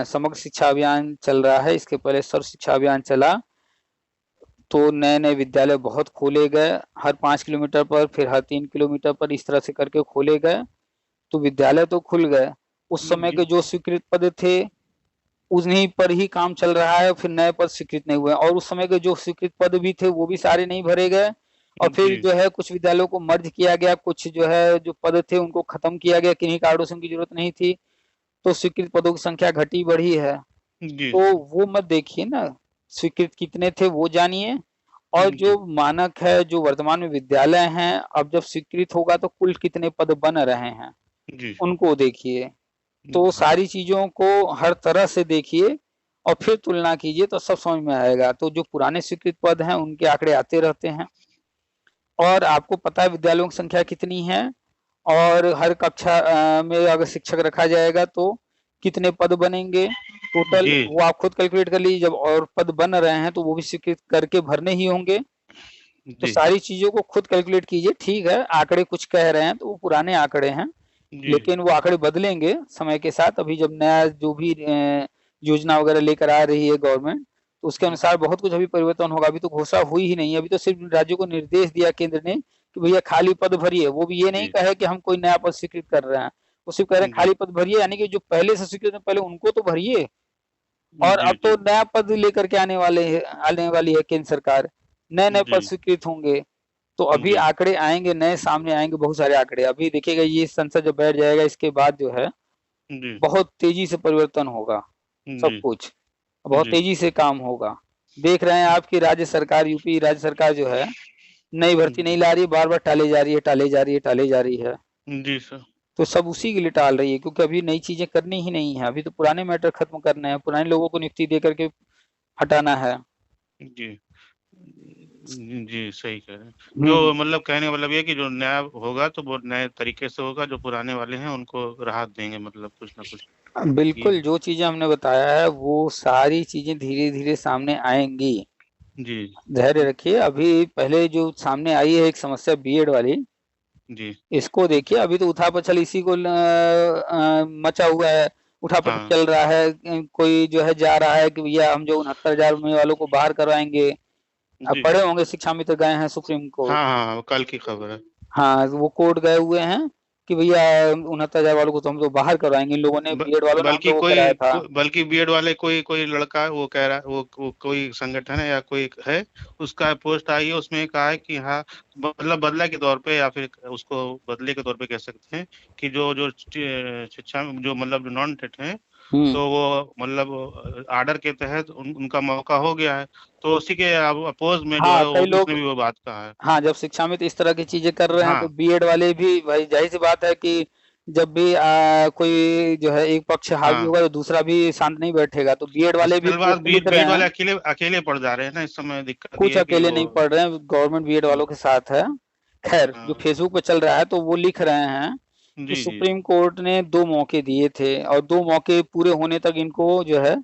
समग्र शिक्षा अभियान चल रहा है। इसके पहले सर्व शिक्षा अभियान चला, तो नए-नए विद्यालय बहुत खोले गए, हर 5 किलोमीटर पर, फिर हर 3 किलोमीटर पर, इस तरह से करके खोले गए। तो विद्यालय तो खुल गए। उस समय जी, के जो स्वीकृत पद थे, उन्हीं पर ही काम चल रहा है, फिर नए पद स्वीकृत नहीं हुए और उस समय के जो स्वीकृत पद भी थे, वो भी सारे नहीं भरे गए और फिर जी, जो है कुछ विद्यालयों को मर्ज किया गया, कुछ जो है जो पद थे उनको खत्म किया गया, किन्हीं कारणों से उनकी जरूरत नहीं थी, तो स्वीकृत पदों की संख्या घटी बढ़ी है। जी, तो वो मत देखिए ना, स्वीकृत कितने थे वो जानिए और जो जी, मानक है, जो वर्तमान में विद्यालय हैं, अब जब स्वीकृत होगा तो कुल कितने पद बन रहे हैं, जी, उनको देखिए। तो जी, सारी चीज़ों को हर तरह से देखिए और फिर तुलना कीजिए तो सब समझ में आएगा। तो जो पुराने स्वीकृत पद हैं, उनके आंकड़े आते रहते हैं और आपको पता है विद्यालयों की संख्या कितनी है और हर कक्षा में अगर शिक्षक रखा जाएगा तो कितने पद बनेंगे टोटल, जी, वो आप खुद कैलकुलेट कर लीजिए। जब और पद बन रहे हैं तो वो भी स्वीकृत करके भरने ही होंगे। तो जी, सारी चीज़ों को खुद कैलकुलेट कीजिए। ठीक है, आंकड़े कुछ कह रहे हैं तो वो पुराने आंकड़े हैं, जी, लेकिन वो आंकड़े बदलेंगे समय के साथ। अभी जब नया जो भी योजना वगैरह लेकर आ रही है गवर्नमेंट, तो उसके हुँ, अनुसार बहुत कुछ अभी परिवर्तन होगा। अभी तो घोषणा हुई ही नहीं है, अभी तो सिर्फ राज्यों को निर्देश दिया केंद्र ने कि भैया खाली पद भरिए। वो भी ये नहीं जी, कहे कि हम कोई नया पद स्वीकृत कर रहे हैं, वो सिर्फ कह रहे हैं जी, खाली पद भरिए, यानी कि जो पहले से स्वीकृत है पहले उनको तो भरिए। और जी, अब तो जी, नया पद लेकर के आने वाली है केंद्र सरकार, नए नए पद जी, स्वीकृत होंगे। तो अभी जी, आंकड़े आएंगे, नए सामने आएंगे बहुत सारे आंकड़े। अभी देखिएगा ये संसद जब बैठ जाएगा इसके बाद जो है जी, बहुत तेजी से परिवर्तन होगा, सब जी, कुछ बहुत जी, तेजी से काम होगा। देख रहे हैं आपकी राज्य सरकार, यूपी राज्य सरकार जो है नई भर्ती नहीं ला रही है, बार बार टाले जा रही है, टाले जा रही है, टाले जा रही है। जी सर, तो सब उसी के लिए टाल रही है क्योंकि अभी नई चीजें करनी ही नहीं है। अभी तो पुराने मैटर खत्म करने हैं, पुराने लोगों को नियुक्ति दे करके हटाना है। जी। जी, सही कह रहे हैं। हम्म। जो मतलब कहने का मतलब ये है कि जो नया होगा तो वो नए तरीके से होगा, जो पुराने वाले हैं उनको राहत देंगे मतलब कुछ ना कुछ। ये बिल्कुल, जो चीजें हमने बताया है वो सारी चीजें धीरे धीरे सामने आएंगी। जी, धैर्य रखिए। अभी पहले जो सामने आई है एक समस्या बीएड वाली, जी, इसको देखिए। अभी तो उठा-पचल इसी को मचा हुआ है, उठा-पचल हाँ, चल रहा है। कोई जो है जा रहा है कि भैया हम जो 69,000 में वालों को बाहर करवाएंगे। अब जी। पढ़े होंगे, शिक्षा मित्र गए हैं सुप्रीम कोर्ट। हाँ, हाँ, हाँ, कल की खबर है। हाँ, वो कोर्ट गए हुए हैं कि भैया 69,000 वालों को तो हम लोग बाहर करवाएंगे। इन लोगों ने, ब बीएड वालों ने हम बल्कि लोगों को कराया कोई था। को बल्कि बीएड वाले कोई कोई लड़का वो कह रहा है वो कोई संगठन है या कोई है, उसका पोस्ट आई है उसमें कहा है कि हाँ, मतलब बदला के तौर पे या फिर उसको बदले के तौर पे कह सकते हैं कि जो जो शिक्षा में जो मतलब नॉन टेट हैं, हुँ। तो वो मतलब ऑर्डर के तहत उनका मौका हो गया है। तो उसी के अपोज़ में जो हाँ, है वो कई उसने लोग, भी वो बात कहा है। हाँ, जब शिक्षा में तो इस तरह की चीज़ें कर रहे हैं तो हाँ, बीएड वाले भी, भाई ज़ाहिर-सी बात है कि जब भी कोई जो है एक पक्ष हावी हाँ। होगा तो दूसरा भी शांत नहीं बैठेगा। तो बीएड वाले भी असल बात पोस्ट लिख रहे बीएड वाले हैं। अकेले अकेले पड़ जा रहे हैं ना, इस समय दिक्कत ये कुछ है कि अकेले वो नहीं पढ़ रहे हैं, गवर्नमेंट बीएड वालों के साथ है। खैर, जो हाँ, फेसबुक पे चल रहा है तो वो लिख रहे हैं कि जी, जी, सुप्रीम कोर्ट ने 2 मौके दिए थे और 2 मौके पूरे होने तक इनको जो है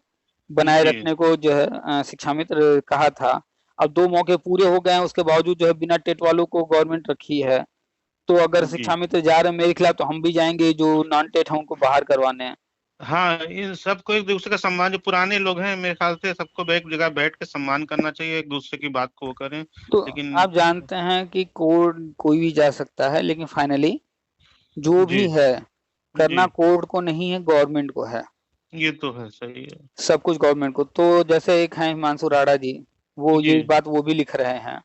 बनाए जी, रखने को जो है शिक्षा मित्र कहा था। अब 2 मौके पूरे हो गए हैं, उसके बावजूद जो है बिना टेट वालों को गवर्नमेंट रखी है। तो अगर जी। शिक्षा मित्र जा रहे हैं मेरे खिलाफ तो हम भी जाएँगे जो नॉन टेट हैं उनको बाहर करवाने। हाँ, इन सबको एक-दूसरे का सम्मान, जो पुराने लोग हैं मेरे ख़्याल से सबको एक जगह बैठ के सम्मान करना चाहिए, एक-दूसरे की बात को वो करें। तो लेकिन आप जानते हैं कि कोर्ट कोई भी जा सकता है, लेकिन फाइनली जो जी, भी है, जी, करना कोर्ट को नहीं है, गवर्नमेंट को है। ये तो है, सही है। सब कुछ गवर्नमेंट को। तो जैसे एक हैं हिमांशु राणा जी, वो जी। ये बात वो भी लिख रहे हैं।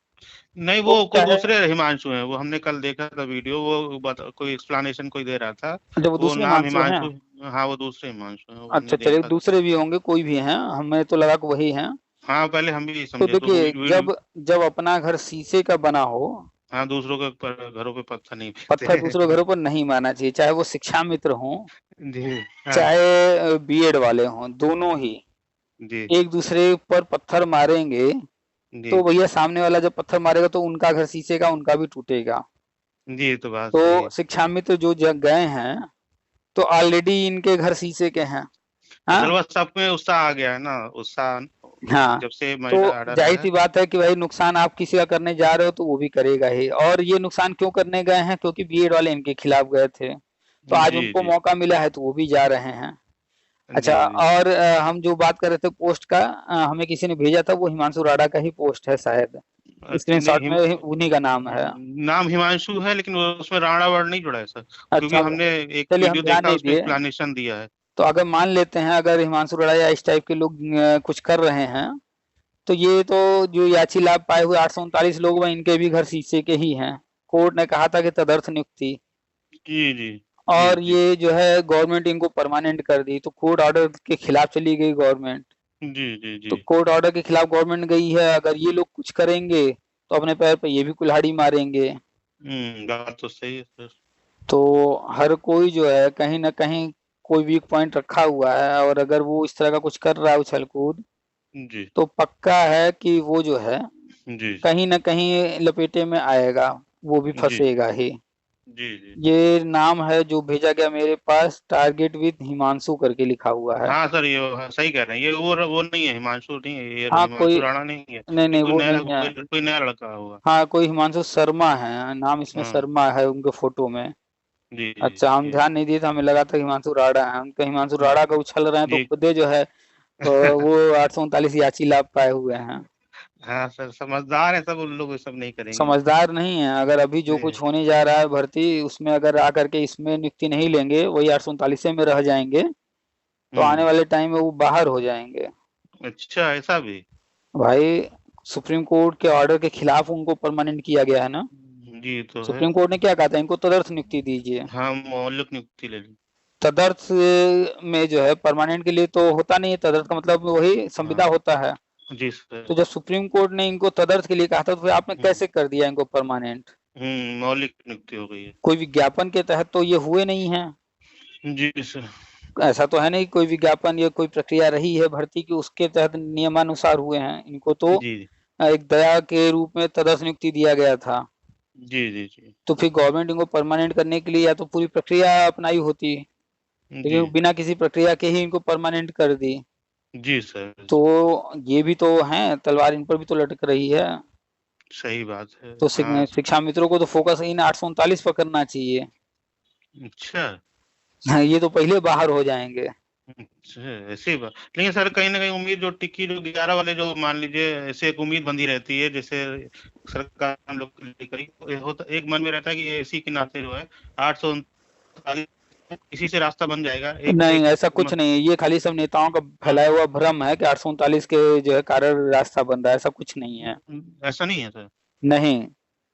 नहीं, तो वो कोई चाहे दूसरे हिमांशु हैं, वो हमने कल देखा था वीडियो, वो बता कोई एक्सप्लेनेशन कोई दे रहा था, जब वो वो दूसरे नाम हिमांशु हैं। हिमांशु। हाँ, वो दूसरे हिमांशु हैं, वो हमने अच्छा, चलिए देखा था। दूसरे भी होंगे, कोई भी हैं, हमें तो लगा कि वही हैं। हाँ, पहले हम भी तो समझे, तो वो देखिए, वीडियो। जब जब अपना घर शीशे का बना हो, हाँ, दूसरों के घरों पे पत्थर नहीं पत्थर फेंकते। दूसरों घरों पर नहीं मारना चाहिए, चाहे वो शिक्षा मित्र हों, जी, हाँ, चाहे बीएड वाले हों, दोनों ही। जी, एक दूसरे पर पत्थर मारेंगे, जी, तो भैया सामने वाला जब पत्थर मारेगा तो उनका घर शीशे का, उनका भी टूटेगा। जी, ये तो बात सही तो है। शिक्षा मित्र जो गए हैं, तो ऑलरेडी इनके घर शीशे के हैं। असल हाँ, बात सब में उत्साह आ गया है ना, उत्साह हाँ। जब से तो महिला आर्डर जाहिर है। सी बात है कि भाई नुकसान आप किसी का करने जा रहे हो तो वो भी करेगा ही, और ये नुकसान क्यों करने गए हैं, क्योंकि बीएड वाले इनके खिलाफ गए थे, तो आज जी, उनको जी, मौका मिला है तो वो भी जा रहे हैं। जी, अच्छा, जी। और हम जो बात कर रहे थे पोस्ट का, हमें किसी ने भेजा था, वो हिमांशु राणा का ही पोस्ट है शायद, अच्छा, नहीं स्क्रीनशॉट में उन्हीं का नाम है। नाम हिमांशु है, लेकिन वो उसमें राणा वर्ड नहीं जुड़ा है सर, क्योंकि अच्छा, हमने एक चलिए हम वीडियो ध्यान देखा, नहीं उसमें दिए। एक्सप्लेनेशन दिया है। तो अगर मान लेते हैं, अगर हिमांशु राणा या इस टाइप के लोग कुछ कर रहे हैं, तो ये तो जो याची लाभ पाए हुए 839 लोग हैं, इनके भी घर शीशे के ही हैं। कोर्ट ने कहा था कि तदर्थ नियुक्ति, जी, जी, जी, और जी, ये जो है गवर्नमेंट इनको परमानेंट कर दी, तो कोर्ट ऑर्डर के खिलाफ चली गई गवर्नमेंट। जी, जी, तो जी। कोर्ट ऑर्डर के खिलाफ गवर्नमेंट गई है, अगर ये लोग कुछ करेंगे तो अपने पैर पे ये भी कुल्हाड़ी मारेंगे। बात तो सही है सर। तो हर कोई जो है कहीं ना कहीं कोई वीक पॉइंट रखा हुआ है, और अगर वो इस तरह का कुछ कर रहा है उछल कूद, जी, तो पक्का है कि वो जो है जी, कहीं ना कहीं लपेटे में आएगा, वो भी जी, फंसेगा ही। जी, जी। ये नाम है जो भेजा गया मेरे पास, टारगेट विद हिमांशु करके लिखा हुआ है। हाँ सर, ये सही कह रहे हैं, ये वो नहीं है, हिमांशु नहीं है, ये हाँ, हिमांशु कोई राणा नहीं है, नहीं ये नहीं, वो नहीं है। कोई नया लड़का होगा। हाँ, कोई हिमांशु शर्मा है, नाम इसमें हाँ, शर्मा है उनके फोटो में। जी, जी, अच्छा, हम जी, ध्यान नहीं दिए थे, हमें लगा था हिमांशु राणा है, हम तो हिमांशु राणा का उछल रहे हैं तो जी। खुदे जो है वो 839 याची लाभ पाए हुए हैं। हाँ सर, समझदार है सब, उन लोग ये सब नहीं करेंगे। समझदार नहीं है, अगर अभी जो नहीं, कुछ होने जा रहा है भर्ती, उसमें अगर आकर के इसमें नियुक्ति नहीं लेंगे, वही 839 में रह जाएंगे, तो आने हम्म। वाले टाइम में वो बाहर हो जाएंगे। अच्छा, ऐसा भी। भाई, सुप्रीम कोर्ट के ऑर्डर के खिलाफ उनको परमानेंट किया गया है ना। जी, तो है। सुप्रीम कोर्ट ने क्या कहा था, इनको तदर्थ नियुक्ति दीजिए। हाँ, मौलिक नियुक्ति ले ली। तदर्थ में जो है परमानेंट के लिए तो होता नहीं है, तदर्थ का मतलब वही संविदा हाँ, होता है। जी सर। तो जब सुप्रीम कोर्ट ने इनको तदर्थ के लिए कहा था, तो फिर आपने हम्म, कैसे कर दिया इनको परमानेंट। मौलिक नियुक्ति हो गई है। कोई विज्ञापन के तहत तो ये हुए नहीं है। जी सर। ऐसा तो है नहीं कोई विज्ञापन या कोई प्रक्रिया रही है भर्ती की, उसके तहत नियमानुसार हुए हैं। इनको तो जी, एक दया के रूप में तदर्थ नियुक्ति दिया गया था। जी, जी, जी, तो फिर गवर्नमेंट इनको परमानेंट करने के लिए या तो पूरी प्रक्रिया अपनाई होती, जी, लेकिन बिना किसी प्रक्रिया के ही इनको परमानेंट कर दी। जी सर। तो ये भी तो हैं, तलवार इन पर भी तो लटक रही है। सही बात है। तो हाँ। शिक्षा मित्रों को तो फोकस इन 839 पर करना चाहिए। अच्छा। हाँ, ये तो पहले बाहर हो जाएंगे। अच्छा, ऐसी बात। लेकिन सर, कहीं ना कहीं उम्मीद जो टिक्की, जो 11 वाले, जो मान लीजिए ऐसे एक उम्मीद बंधी रहती है, जैसे सरकार हम लोग होता, एक मन में रहता है कि ये इसी के नाते जो है 839 इसी से रास्ता बन जाएगा, एक नहीं, एक ऐसा कुछ नहीं है, ये खाली सब नेताओं का हाँ, फैलाया हुआ भ्रम है कि 839 के जो है कारण रास्ता बन रहा है, ऐसा कुछ नहीं है। ऐसा नहीं है सर। नहीं,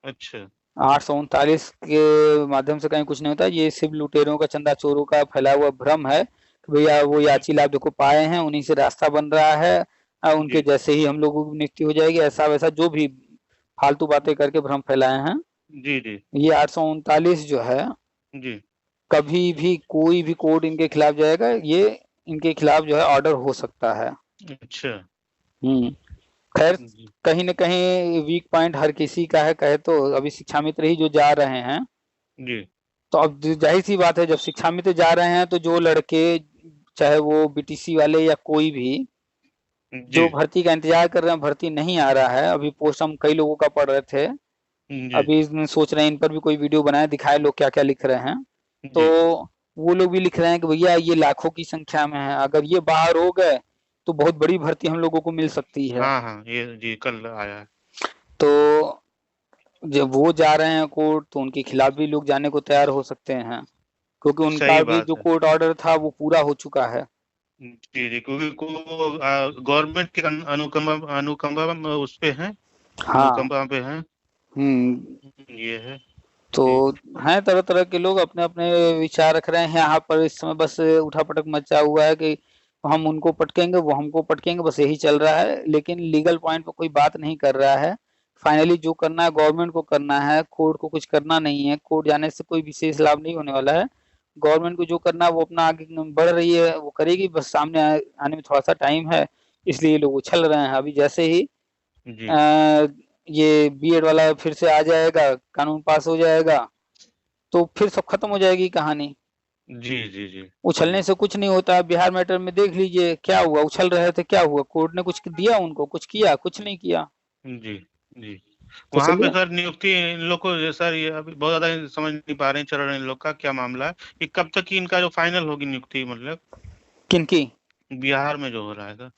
अच्छा। 839 के माध्यम से कहीं कुछ नहीं होता, ये सिर्फ लुटेरों का, चंदा चोरों का फैला हुआ भ्रम है कि भैया वो याची लाभ देखो पाए हैं, उन्हीं से रास्ता बन रहा है, उनके जी, जैसे ही हम लोगों की नियुक्ति हो जाएगी, ऐसा वैसा जो भी फालतू बातें करके भ्रम फैलाए हैं। जी, जी, ये 839 जो है, जी। कभी भी कोई भी कोर्ट इनके खिलाफ जाएगा, ये इनके खिलाफ जो है ऑर्डर हो सकता है। अच्छा। हम्म। खैर, जी, कहीं न कहीं वीक पॉइंट हर किसी का है, कहे तो अभी शिक्षा मित्र ही जो जा रहे हैं, जी, तो अब जाहिर सी बात है, जब शिक्षा मित्र जा रहे हैं तो जो लड़के, चाहे वो बीटीसी वाले या कोई भी, जी, जो भर्ती का इंतजार कर रहे हैं, भर्ती नहीं आ रहा है, अभी पोस्ट हम कई लोगों का पढ़ रहे थे, जी, अभी सोच रहे हैं इन पर भी कोई वीडियो बनाए, दिखाए लोग क्या क्या लिख रहे हैं। तो जी। वो लोग भी लिख रहे हैं कि भैया ये लाखों की संख्या में है, अगर ये बाहर हो गए तो बहुत बड़ी भर्ती हम लोगों को मिल सकती है। हाँ, हाँ, ये जी कल आया है। तो जब वो जा रहे हैं कोर्ट, तो उनके खिलाफ भी लोग जाने को तैयार हो सकते हैं, क्योंकि उनका सही भी बात जो है। कोर्ट ऑर्डर था वो पूरा हो चुका है। जी, जी, क्योंकि को गवर्नमेंट के अनुकंपा अनुकंपा उस पे है, हाँ। अनुकंपा पे है। हम्म। ये है। तो जी, हैं तरह तरह के लोग अपने अपने विचार रख रहे हैं, यहाँ पर इस समय बस उठापटक मचा हुआ है कि हम उनको पटकेंगे, वो हमको पटकेंगे, बस यही चल रहा है, लेकिन लीगल पॉइंट पर कोई बात नहीं कर रहा है। फाइनली जो करना है गवर्नमेंट को करना है, कोर्ट को कुछ करना नहीं है, कोर्ट जाने से कोई विशेष लाभ नहीं होने वाला है। गवर्नमेंट को जो करना है वो अपना आगे बढ़ रही है, वो करेगी, बस सामने आने में थोड़ा सा टाइम है, इसलिए लोग उछल रहे हैं। अभी जैसे ही जी ये बीएड वाला फिर से आ जाएगा, कानून पास हो जाएगा, तो फिर सब खत्म हो जाएगी कहानी। जी जी जी उछलने से कुछ नहीं होता है। बिहार मैटर में देख लीजिए क्या हुआ, उछल रहे थे क्या हुआ, कोर्ट ने कुछ दिया उनको, कुछ किया? कुछ नहीं किया। जी जी। तो वहां पे चलिए, सर नियुक्ति इन लोग को सर, ये अभी बहुत ज्यादा समझ नहीं पा रहे हैं चरण इन लोग का क्या मामला है, कि कब तक की इनका जो फाइनल होगी नियुक्ति, मतलब किनकी बिहार में जो हो रहा है सर?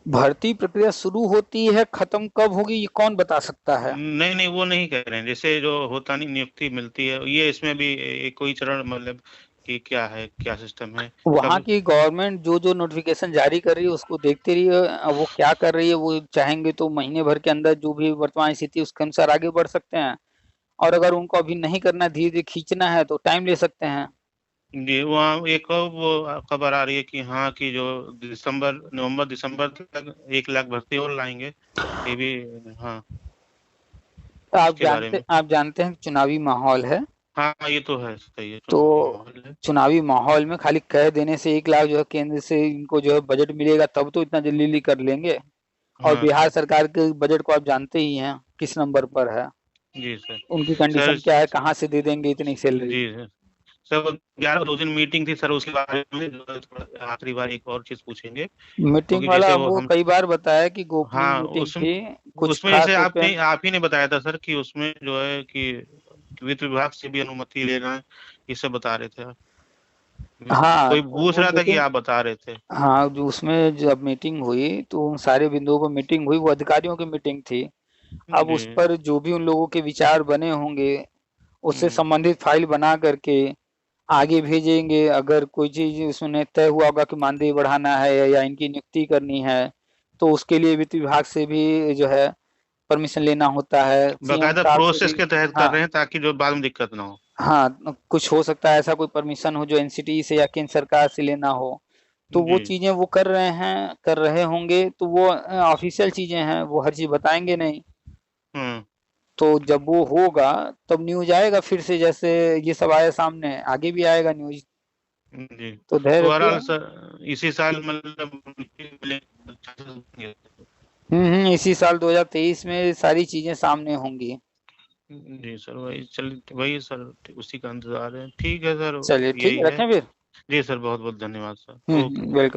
भर्ती प्रक्रिया शुरू होती है, खत्म कब होगी ये कौन बता सकता है? नहीं नहीं, वो नहीं कह रहे हैं, जैसे जो होता नहीं नियुक्ति मिलती है, ये इसमें भी कोई चरण, मतलब कि क्या है, क्या सिस्टम है वहां कब? की गवर्नमेंट जो जो नोटिफिकेशन जारी कर रही है उसको देखते रहिए। वो क्या कर रही है, वो चाहेंगे तो महीने भर के अंदर जो भी वर्तमान स्थिति है उसके अनुसार आगे बढ़ सकते हैं, और अगर उनको अभी नहीं करना, धीरे धीरे खींचना है तो टाइम ले सकते हैं। जी, वहाँ एक और वो खबर आ रही है कि हाँ, कि जो नवंबर दिसंबर तक 1 लाख भर्ती और लाएंगे, ये भी। हाँ, तो उसके बारे में। आप जानते हैं चुनावी माहौल है, हाँ, ये तो है, सही है, तो चुनावी माहौल है। चुनावी माहौल में खाली कह देने से 1 लाख जो है केंद्र से इनको जो है बजट मिलेगा तब तो इतना जल्दी कर लेंगे। और हाँ बिहार सरकार के बजट को आप जानते ही हैं किस नंबर पर है, जी सर। उनकी सर कंडीशन क्या है, कहाँ से दे देंगे इतनी सैलरी। जी सर। सर, वो 11 दो दिन मीटिंग थी सर, उसके बारे में जो है थोड़ा आखिरी बार एक और चीज पूछेंगे, मीटिंग क्योंकि वाला जैसे वो हमको हम। कई बार बताया कि गोपनीय हाँ, मीटिंग उसमें थी, कुछ उसमें खास जैसे ओपन। आप ही ने बताया था सर, कि उसमें जो है कि वित्त विभाग से भी अनुमति लेना है, ये सब बता रहे थे आप। हाँ कोई तो पूछ वो रहा था कि मीटिंग, आप बता रहे थे। हाँ जो उसमें जब मीटिंग हुई तो उन सारे बिंदुओं पर मीटिंग हुई, वो अधिकारियों की मीटिंग थी। अब जी। उस पर जो भी उन लोगों के विचार बने होंगे उससे हम्म संबंधित फाइल बना करके आगे भेजेंगे। अगर कोई चीज उसमें तय हुआ होगा कि मानदेय बढ़ाना है या इनकी नियुक्ति करनी है, तो उसके लिए वित्त विभाग से भी जो है परमिशन लेना होता है, सीएम बकायदा साहब से प्रोसेस भी। के तहत कर हाँ रहे हैं, ताकि जो बाद में दिक्कत ना हो। हाँ, कुछ हो सकता है ऐसा कोई परमिशन हो जो एनसीटी से या केंद्र सरकार से लेना हो, तो वो जी। चीजें वो कर रहे हैं, कर रहे होंगे। तो वो ऑफिशियल चीजें हैं, वो हर चीज बताएंगे नहीं। हम्म तो जब वो होगा तब न्यूज आएगा फिर से, जैसे ये सब आया सामने आगे भी आएगा न्यूज। जी। तो धैर्य रखिए। ओवरऑल सर, इसी साल मतलब मिलेंगे। इसी साल 2023 में सारी चीजें सामने होंगी। जी सर, वही सर, उसी का इंतजार है। ठीक है सर, चलिए ठीक यही है, है। रखें फिर। जी सर, बहुत बहुत धन्यवाद सर। ओके। वेलकम।